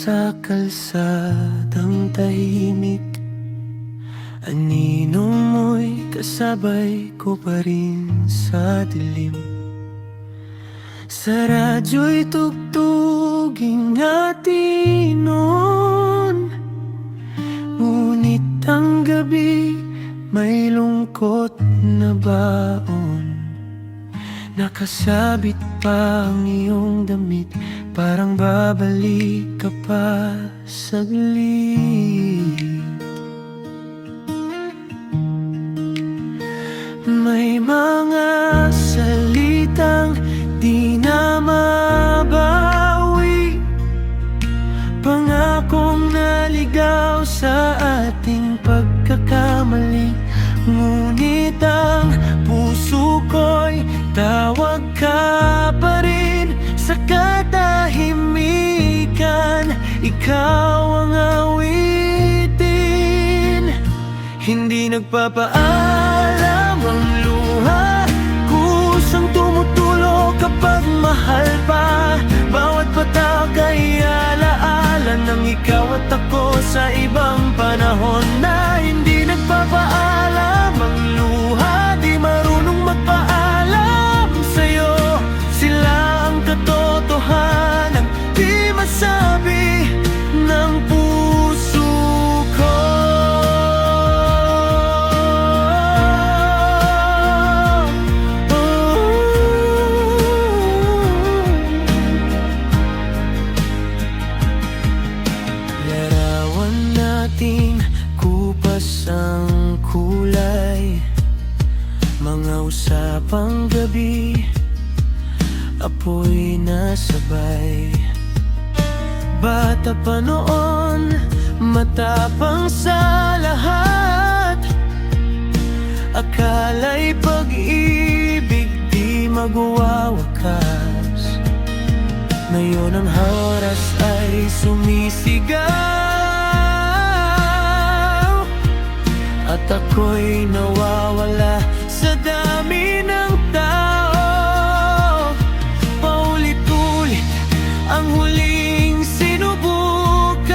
sa kalsadang tahimik, anino mo'y kasabay ko pa rin sa dilim. Sa radyo'y tugtugin natin noon, ngunit ang gabi may lungkot na baon. Nakasabit pa ang iyong damit, parang babalik ka pa saglit. May mga salitang di na mabawi, pangakong naligaw sa ating pagkakamali. Ngunit ang puso ko'y tawag ka pa rin sa katahimikan. Ikaw ang awitin, hindi nagpapaalam ang luha, kusang tumutulo kapag mahal pa. Bawat patak ay alaala ng ikaw at ako sa ibang panahon na hindi nagpapaalam ang luha. Di marunong magpaalam sa'yo, sila ang katotohanan di masabi ng puso ko. Larawan natin kupas ang kulay, mga usapang gabi, apoy na sabay. Bata pa noon, matapang sa lahat, akala'y pag-ibig di magwawakas. Ngayon ang oras ay sumisigaw, at ako'y nawawala sa dami ng tao. Paulit-ulit ang huling sinubukan,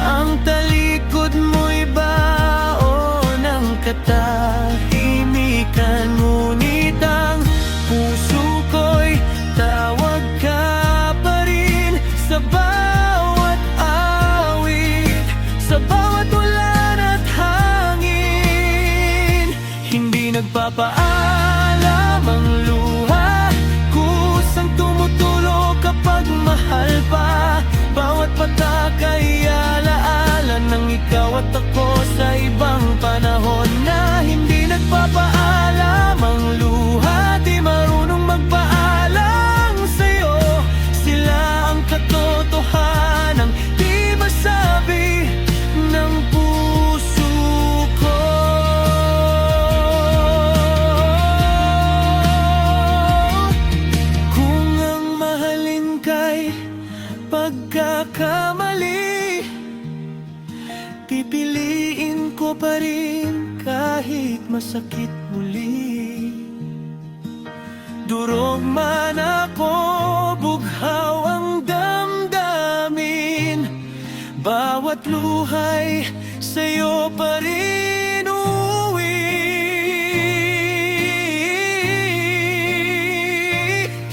ang talikod mo'y baon ng katahimikan. Ngunit ang puso ko'y tawag ka pa rin sa bawat awit, sa bawat ulan at hangin. Hindi nagpapaalam ang luha, kusang tumutulo kapag mahal pa. Bawat patak ay alaala ng ikaw at ako sa ibang panahon na hindi nagpapaalam ang luha. Di marunong magpaalam sa'yo, sila ang katotohanan di masabi ng puso ko. Kung ang mahalin ka'y pagkakamali, pipiliin ko pa rin kahit masakit muli. Durog man ako, bughaw ang damdamin, bawat luhay sa'yo pa rin uuwi.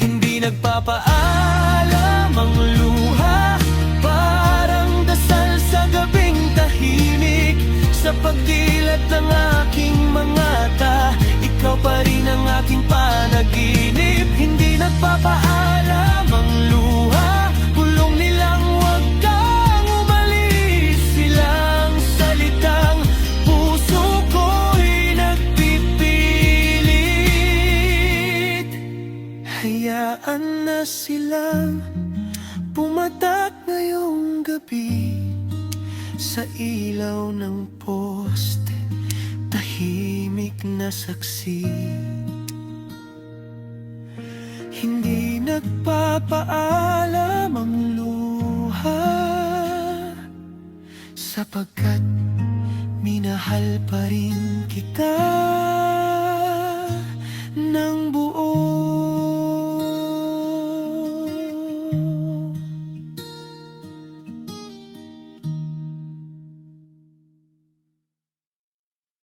Hindi nagpapaalam ang luha, parang dasal sa gabing tahimik. Sa pagdilat ng aking mga mata, ikaw pa rin ang aking panaginip. Hindi nagpapaalam ang luha, pulong nilang huwag kang umalis. Silang salitang puso ko'y nagpipilit. Hayaan na silang pumatak ngayong gabi sa ilaw ng poste, tahimik na saksi. Hindi nagpapaalam ang luha, sapagkat minahal pa rin kita.